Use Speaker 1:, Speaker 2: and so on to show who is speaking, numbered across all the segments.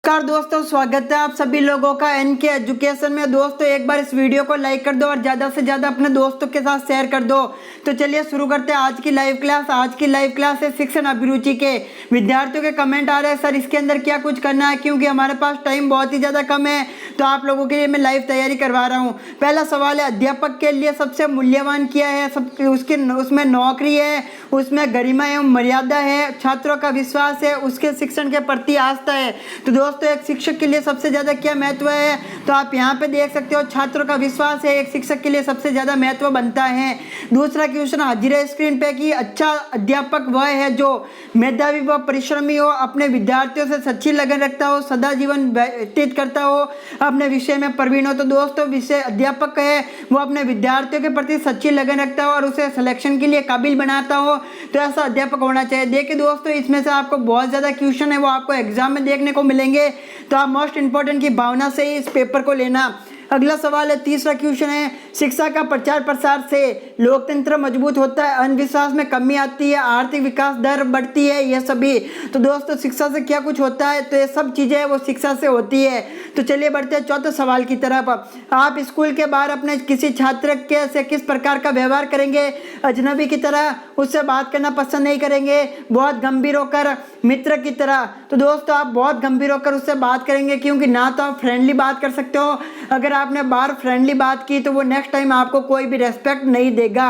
Speaker 1: नमस्कार दोस्तों, स्वागत है आप सभी लोगों का एनके एजुकेशन में। दोस्तों एक बार इस वीडियो को लाइक कर दो और ज़्यादा से ज़्यादा अपने दोस्तों के साथ शेयर कर दो। तो चलिए शुरू करते हैं आज की लाइव क्लास। आज की लाइव क्लास है शिक्षण अभिरुचि के विद्यार्थियों के कमेंट आ रहे हैं, सर इसके अंदर क्या कुछ करना है, क्योंकि हमारे पास टाइम बहुत ही ज़्यादा कम है। तो आप लोगों के लिए मैं लाइव तैयारी करवा रहा हूँ। पहला सवाल है, अध्यापक के लिए सबसे मूल्यवान क्या है? उसमें नौकरी है, उसमें गरिमा एवं मर्यादा है, छात्रों का विश्वास है, उसके शिक्षण के प्रति आस्था है। तो दोस्तों एक शिक्षक के लिए सबसे ज़्यादा क्या महत्व है? तो आप यहाँ पे देख सकते हो, छात्रों का विश्वास है, एक शिक्षक के लिए सबसे ज़्यादा महत्व बनता है। दूसरा क्वेश्चन हाजिर है स्क्रीन पे कि अच्छा अध्यापक वह है जो मेधावी व परिश्रमी हो, अपने विद्यार्थियों से सच्ची लगन रखता हो, सदा जीवन व्यतीत करता हो, अपने विषय में प्रवीण हो। तो दोस्तों विषय अध्यापक है वो अपने विद्यार्थियों के प्रति सच्ची लगन रखता हो और उसे सिलेक्शन के लिए काबिल बनाता हो। तो ऐसा अध्यापक होना चाहिए। देखिए दोस्तों इसमें से आपको बहुत ज़्यादा क्वेश्चन है वो आपको एग्जाम में देखने को मिलेंगे, तो आप मोस्ट इंपॉर्टेंट की भावना से ही इस पेपर को लेना। अगला सवाल है, तीसरा क्वेश्चन है, शिक्षा का प्रचार प्रसार से लोकतंत्र मजबूत होता है, अंधविश्वास में कमी आती है, आर्थिक विकास दर बढ़ती है, ये सभी। तो दोस्तों शिक्षा से क्या कुछ होता है? तो ये सब चीज़ें वो शिक्षा से होती है। तो चलिए बढ़ते हैं चौथे सवाल की तरफ। आप स्कूल के बाहर अपने किसी छात्र के से किस प्रकार का व्यवहार करेंगे? अजनबी की तरह, उससे बात करना पसंद नहीं करेंगे, बहुत गंभीर होकर, मित्र की तरह? तो दोस्तों आप बहुत गंभीर होकर उससे बात करेंगे, क्योंकि ना तो आप फ्रेंडली बात कर सकते हो, अगर आपने बाहर फ्रेंडली बात की तो वो नेक्स्ट टाइम आपको कोई भी रेस्पेक्ट नहीं देगा।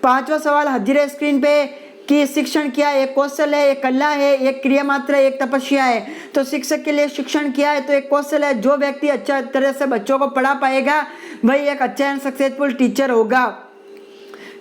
Speaker 1: पांचवा सवाल हाजिर है स्क्रीन पे कि शिक्षण क्या है? एक कौशल है, एक कला है, एक क्रिया मात्र है, एक तपस्या है। तो शिक्षक के लिए शिक्षण क्या है? तो एक कौशल है, जो व्यक्ति अच्छा तरह से बच्चों को पढ़ा पाएगा वही एक अच्छा एंड सक्सेसफुल टीचर होगा।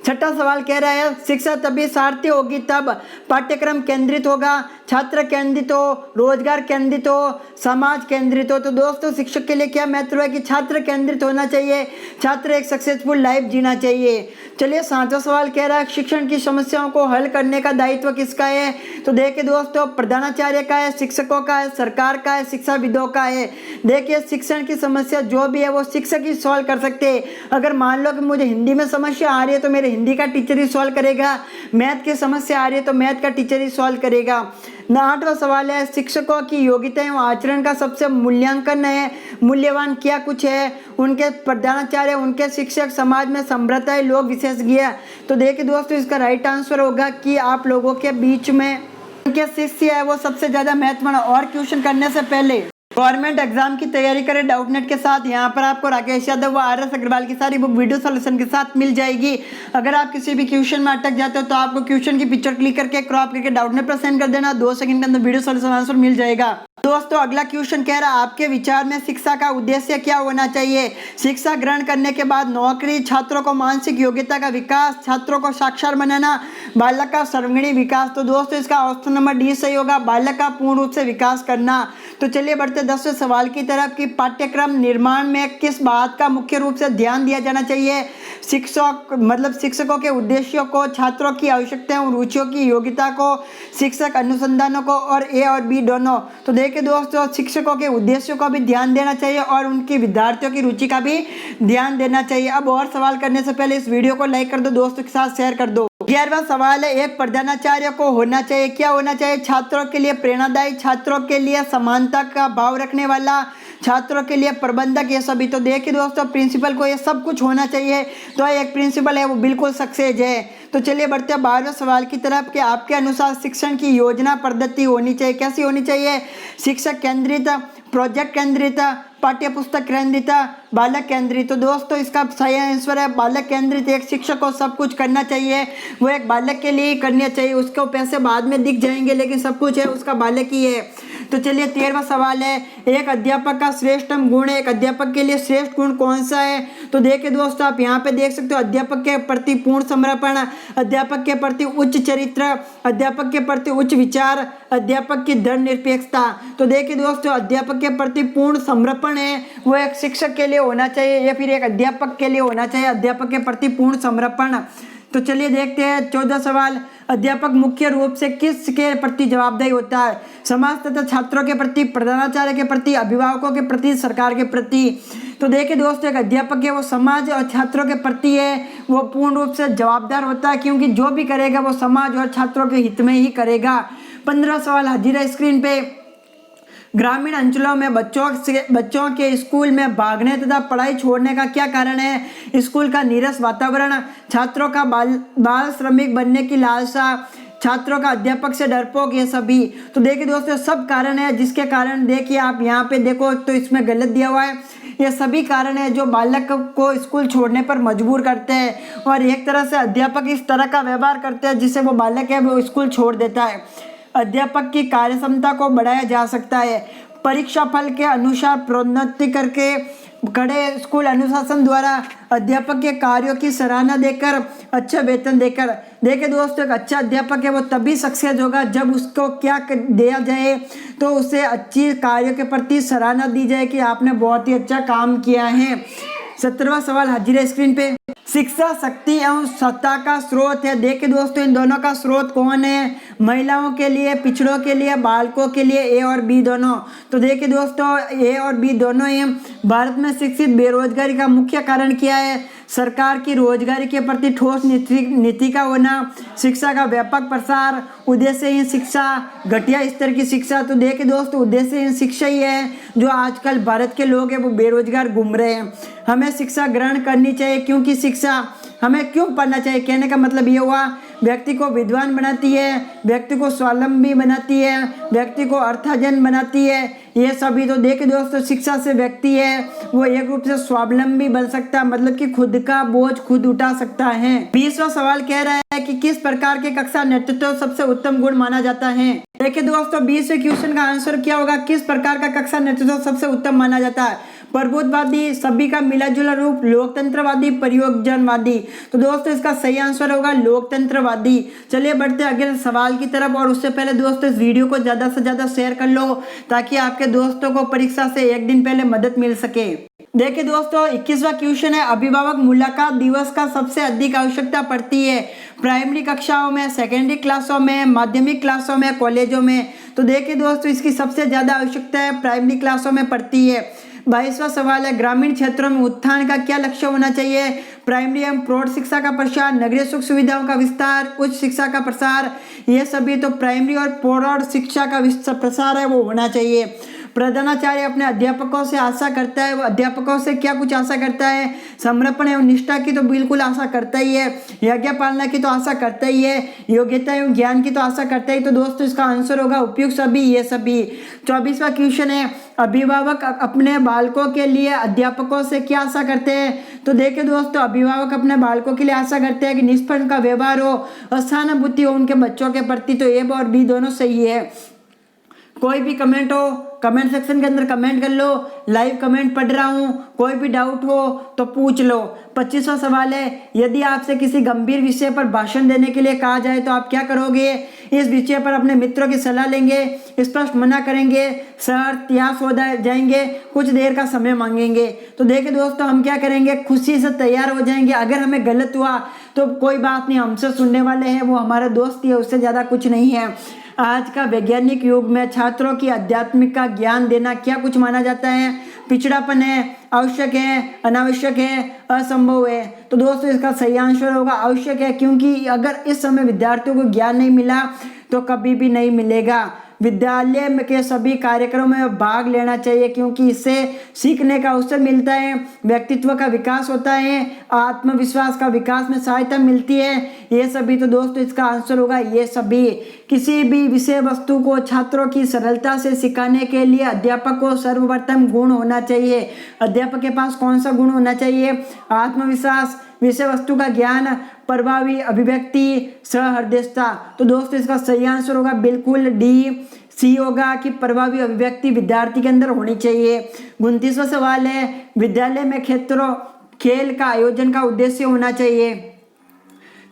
Speaker 1: छठा सवाल कह रहा है, शिक्षा तभी सार्थक होगी तब पाठ्यक्रम केंद्रित होगा, छात्र केंद्रित हो, रोजगार केंद्रित हो, समाज केंद्रित हो। तो दोस्तों शिक्षक के लिए क्या महत्व है कि छात्र केंद्रित होना चाहिए, छात्र एक सक्सेसफुल लाइफ जीना चाहिए। चलिए सातवां सवाल कह रहा है, शिक्षण की समस्याओं को हल करने का दायित्व किसका है? तो देखिए दोस्तों प्रधानाचार्य का है, शिक्षकों का है, सरकार का है, शिक्षाविदों का है। देखिए शिक्षण की समस्या जो भी है वो शिक्षक ही सॉल्व कर सकते हैं। अगर मान लो कि मुझे हिंदी में समस्या आ रही है तो मेरे हिंदी का टीचर ही सॉल्व करेगा, मैथ की समस्या आ रही है तो मैथ का टीचर ही सॉल्व करेगा। आठवां सवाल है, शिक्षकों की योग्यता एवं आचरण का सबसे मूल्यांकन है, मूल्यवान क्या कुछ है? उनके प्रधानाचार्य, उनके शिक्षक, समाज में समृद्ध लोग विशेषज्ञ। तो देखिए दोस्तों इसका राइट आंसर होगा कि आप लोगों के बीच में उनके शिष्य है वो सबसे ज्यादा महत्वपूर्ण। और क्वेश्चन करने से पहले गवर्नमेंट एग्जाम की तैयारी करें डाउटनेट के साथ। यहाँ पर आपको राकेश यादव व आर एस अग्रवाल की सारी बुक वीडियो सॉल्यूशन के साथ मिल जाएगी। अगर आप किसी भी क्वेश्चन में अटक जाते हो तो आपको क्वेश्चन की पिक्चर क्लिक करके क्रॉप करके डाउटनेट पर सेंड कर देना, 2 सेकंड के अंदर वीडियो सॉल्यूशन आंसर मिल जाएगा। दोस्तों अगला क्वेश्चन कह रहा है, आपके विचार में शिक्षा का उद्देश्य क्या होना चाहिए? शिक्षा ग्रहण करने के बाद नौकरी, छात्रों को मानसिक योग्यता का विकास, छात्रों को साक्षर बनाना, बालक का सर्वांगीण विकास। तो दोस्तों इसका ऑप्शन नंबर डी सही होगा, बालक का पूर्ण रूप से विकास करना। तो चलिए बढ़ते 10वें सवाल की तरफ कि पाठ्यक्रम निर्माण में किस बात का मुख्य रूप से ध्यान दिया जाना चाहिए? शिक्षकों के उद्देश्यों को, छात्रों की आवश्यकताओं, रुचियों की योग्यता को, शिक्षक अनुसंधानों को, और ए और बी दोनों। तो देखिए दोस्तों शिक्षकों के उद्देश्यों को भी ध्यान देना चाहिए और उनकी विद्यार्थियों की रुचि का भी ध्यान देना चाहिए। अब और सवाल करने से पहले इस वीडियो को लाइक कर दो, दोस्तों के साथ शेयर कर दो। 11वां सवाल है, एक प्रधानाचार्य को होना चाहिए, क्या होना चाहिए? छात्रों के लिए प्रेरणादायी, छात्रों के लिए समानता का भाव रखने वाला, छात्रों के लिए प्रबंधक, ये सभी। तो देखिए दोस्तों प्रिंसिपल को ये सब कुछ होना चाहिए, तो एक प्रिंसिपल है वो बिल्कुल सक्सेस है। तो चलिए बढ़ते हैं 12वें सवाल की तरफ कि आपके अनुसार शिक्षण की योजना पद्धति होनी चाहिए, कैसी होनी चाहिए? शिक्षक केंद्रित, प्रोजेक्ट केंद्रित, पाठ्य पुस्तक केंद्रित, बालक केंद्रित। तो दोस्तों इसका सही आंसर है बालक केंद्रित। एक शिक्षक को सब कुछ करना चाहिए, वो एक बालक के लिए ही करना चाहिए, उसको पैसे बाद में दिख जाएंगे लेकिन सब कुछ है उसका बालक ही है। तो चलिए 13वां सवाल है, एक अध्यापक का श्रेष्ठतम गुण है, एक अध्यापक के लिए श्रेष्ठ गुण कौन सा है? तो देखिए दोस्तों आप यहाँ पे देख सकते हो, अध्यापक के प्रति पूर्ण समर्पण, अध्यापक के प्रति उच्च चरित्र, अध्यापक के प्रति उच्च विचार, अध्यापक की दृढ़ निरपेक्षता। तो देखिए दोस्तों अध्यापक के प्रति पूर्ण समर्पण है वो एक शिक्षक के लिए होना चाहिए या फिर एक अध्यापक के लिए होना चाहिए, अध्यापक के प्रति पूर्ण समर्पण। तो चलिए देखते हैं 14 सवाल, अध्यापक मुख्य रूप से किसके प्रति जवाबदेही होता है? समाज तथा छात्रों के प्रति, प्रधानाचार्य के प्रति, अभिभावकों के प्रति, सरकार के प्रति। तो देखिए दोस्तों एक अध्यापक है वो समाज और छात्रों के प्रति है वो पूर्ण रूप से जवाबदार होता है, क्योंकि जो भी करेगा वो समाज और छात्रों के हित में ही करेगा। 15 सवाल हाजिर है स्क्रीन पे, ग्रामीण अंचलों में बच्चों के स्कूल में भागने तथा पढ़ाई छोड़ने का क्या कारण है? स्कूल का नीरस वातावरण, छात्रों का बाल श्रमिक बनने की लालसा, छात्रों का अध्यापक से डरपोक, ये सभी। तो देखिए दोस्तों, सब कारण है जिसके कारण देखिए आप यहाँ पे देखो तो इसमें गलत दिया हुआ है। ये सभी कारण है जो बालक को स्कूल छोड़ने पर मजबूर करते हैं और एक तरह से अध्यापक इस तरह का व्यवहार करते हैं जिससे वो बालक है वो स्कूल छोड़ देता है। अध्यापक की कार्यक्षमता को बढ़ाया जा सकता है। परीक्षा फल के अनुसार प्रोन्नति करके कड़े स्कूल अनुशासन द्वारा अध्यापक के कार्यों की सराहना देकर अच्छा वेतन देकर। देखिए दोस्तों, एक अच्छा अध्यापक है वो तभी सक्सेस होगा जब उसको क्या दिया जाए तो उसे अच्छी कार्यों के प्रति सराहना दी जाए कि आपने बहुत ही अच्छा काम किया है। 17वां सवाल हाजिर है स्क्रीन पे। शिक्षा शक्ति एवं सत्ता का स्रोत है। देखिए दोस्तों, इन दोनों का स्रोत कौन है? महिलाओं के लिए, पिछड़ों के लिए, बालकों के लिए, ए और बी दोनों। तो देखिए दोस्तों, ए और बी दोनों ही। भारत में शिक्षित बेरोजगारी का मुख्य कारण क्या है? सरकार की रोजगारी के प्रति ठोस नीति का होना, शिक्षा का व्यापक प्रसार, उद्देश्यहीन शिक्षा, घटिया स्तर की शिक्षा। तो देखिए दोस्तों, उद्देश्यहीन शिक्षा ही है जो आजकल भारत के लोग हैं वो बेरोजगार घूम रहे हैं। हमें शिक्षा ग्रहण करनी चाहिए क्योंकि शिक्षा हमें क्यों पढ़ना चाहिए? कहने का मतलब ये हुआ, व्यक्ति को विद्वान बनाती है, व्यक्ति को स्वावलंबी बनाती है, व्यक्ति को अर्थार्जन बनाती है, ये सभी। तो देखिए दोस्तों, शिक्षा से व्यक्ति है वो एक रूप से स्वावलंबी बन सकता है, मतलब कि खुद का बोझ खुद उठा सकता है। 20वां सवाल कह रहा है कि किस प्रकार के कक्षा नेतृत्व सबसे उत्तम गुण माना जाता है? देखिए दोस्तों, 20वें क्वेश्चन का आंसर क्या होगा? किस प्रकार का कक्षा नेतृत्व सबसे उत्तम माना जाता है? प्रबुद्धवादी, सभी का मिला जुला रूप, लोकतंत्रवादी, प्रयोजनवादी। तो दोस्तों, इसका सही आंसर होगा लोकतंत्रवादी। चलिए बढ़ते अगले सवाल की तरफ, और उससे पहले दोस्तों इस वीडियो को ज्यादा से ज्यादा शेयर कर लो ताकि आपके दोस्तों को परीक्षा से एक दिन पहले मदद मिल सके। देखिए दोस्तों, 21वां क्वेश्चन है, अभिभावक मुलाकात दिवस का सबसे अधिक आवश्यकता पड़ती है प्राइमरी कक्षाओं में, सेकेंडरी क्लासों में, माध्यमिक क्लासों में, कॉलेजों में। तो देखिए दोस्तों, इसकी सबसे ज्यादा आवश्यकता है प्राइमरी क्लासों में पड़ती है। 22वां सवाल है, ग्रामीण क्षेत्रों में उत्थान का क्या लक्ष्य होना चाहिए? प्राइमरी एवं प्रौढ़ शिक्षा का प्रसार, नगरीय सुख सुविधाओं का विस्तार, उच्च शिक्षा का प्रसार, ये सभी। तो प्राइमरी और प्रौढ़ शिक्षा का प्रसार है वो होना चाहिए। प्रधानाचार्य अपने अध्यापकों से आशा करता है, वो अध्यापकों से क्या कुछ आशा करता है? समर्पण एवं निष्ठा की तो बिल्कुल आशा करता ही है, यज्ञ पालना की तो आशा करता ही है, योग्यता एवं ज्ञान की तो आशा करता ही। तो दोस्तों, इसका आंसर होगा उपयुक्त सभी, ये सभी। 24वां क्वेश्चन है, अभिभावक अपने बालकों के लिए अध्यापकों से क्या आशा करते हैं? तो देखिए दोस्तों, अभिभावक अपने बालकों के लिए आशा करते हैं कि निष्पक्ष का व्यवहार हो, असहानुभूति हो उनके बच्चों के प्रति। तो ए और बी दोनों सही है। कोई भी कमेंट हो कमेंट सेक्शन के अंदर कमेंट कर लो, लाइव कमेंट पढ़ रहा हूँ, कोई भी डाउट हो तो पूछ लो। 25वां सवाल है, यदि आपसे किसी गंभीर विषय पर भाषण देने के लिए कहा जाए तो आप क्या करोगे? इस विषय पर अपने मित्रों की सलाह लेंगे, स्पष्ट मना करेंगे, शर्त या हो जाएंगे, कुछ देर का समय मांगेंगे। तो देखिए दोस्तों, हम क्या करेंगे, खुशी से तैयार हो जाएंगे। अगर हमें गलत हुआ तो कोई बात नहीं, हमसे सुनने वाले हैं वो हमारे दोस्त ही है, उससे ज़्यादा कुछ नहीं है। आज का वैज्ञानिक युग में छात्रों की आध्यात्मिक का ज्ञान देना क्या कुछ माना जाता है? पिछड़ापन है, आवश्यक है, अनावश्यक है, असंभव है। तो दोस्तों, इसका सही आंसर होगा आवश्यक है, क्योंकि अगर इस समय विद्यार्थियों को ज्ञान नहीं मिला तो कभी भी नहीं मिलेगा। विद्यालय के सभी कार्यक्रमों में भाग लेना चाहिए क्योंकि इससे सीखने का अवसर मिलता है, व्यक्तित्व का विकास होता है, आत्मविश्वास का विकास में सहायता मिलती है, ये सभी। तो दोस्तों, इसका आंसर होगा ये सभी। किसी भी विषय वस्तु को छात्रों की सरलता से सिखाने के लिए अध्यापक को सर्वप्रथम गुण होना चाहिए। अध्यापक के पास कौन सा गुण होना चाहिए? आत्मविश्वास, विषय वस्तु का ज्ञान, प्रभावी अभिव्यक्ति, सहृदयता। तो दोस्तों, इसका सही आंसर होगा बिल्कुल डी, सी होगा कि प्रभावी अभिव्यक्ति विद्यार्थी के अंदर होनी चाहिए। 29वां सवाल है, विद्यालय में खेल का आयोजन का उद्देश्य होना चाहिए।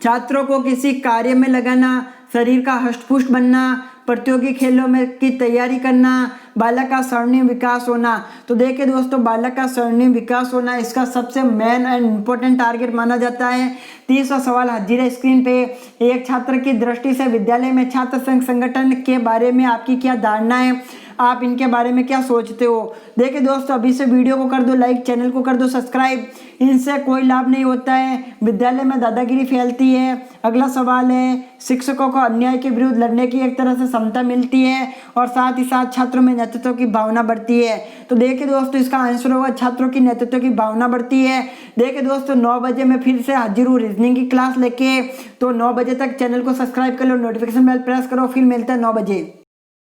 Speaker 1: छात्रों को किसी कार्य में लगाना, शरीर का हष्टपुष्ट बनना, प्रतियोगी खेलों में की तैयारी करना, बालक का स्वर्णिम विकास होना। तो देखिए दोस्तों, बालक का स्वर्णिम विकास होना इसका सबसे मेन एंड इम्पोर्टेंट टारगेट माना जाता है। 30वां सवाल हाजिर है स्क्रीन पे। एक छात्र की दृष्टि से विद्यालय में छात्र संघ संगठन के बारे में आपकी क्या धारणा है? आप इनके बारे में क्या सोचते हो। देखिए दोस्तों, अभी से वीडियो को कर दो लाइक, चैनल को कर दो सब्सक्राइब। इनसे कोई लाभ नहीं होता है, विद्यालय में दादागिरी फैलती है। अगला सवाल है, शिक्षकों को अन्याय के विरुद्ध लड़ने की एक तरह से क्षमता मिलती है और साथ ही साथ छात्रों में नेतृत्व की भावना बढ़ती है। तो देखिए दोस्तों, इसका आंसर होगा छात्रों की नेतृत्व की भावना बढ़ती है। देखिए दोस्तों, 9 बजे मैं फिर से हाजिर हूँ रीजनिंग की क्लास लेके। तो 9 बजे तक चैनल को सब्सक्राइब कर लो, नोटिफिकेशन बेल प्रेस करो, फिर मिलते हैं 9 बजे।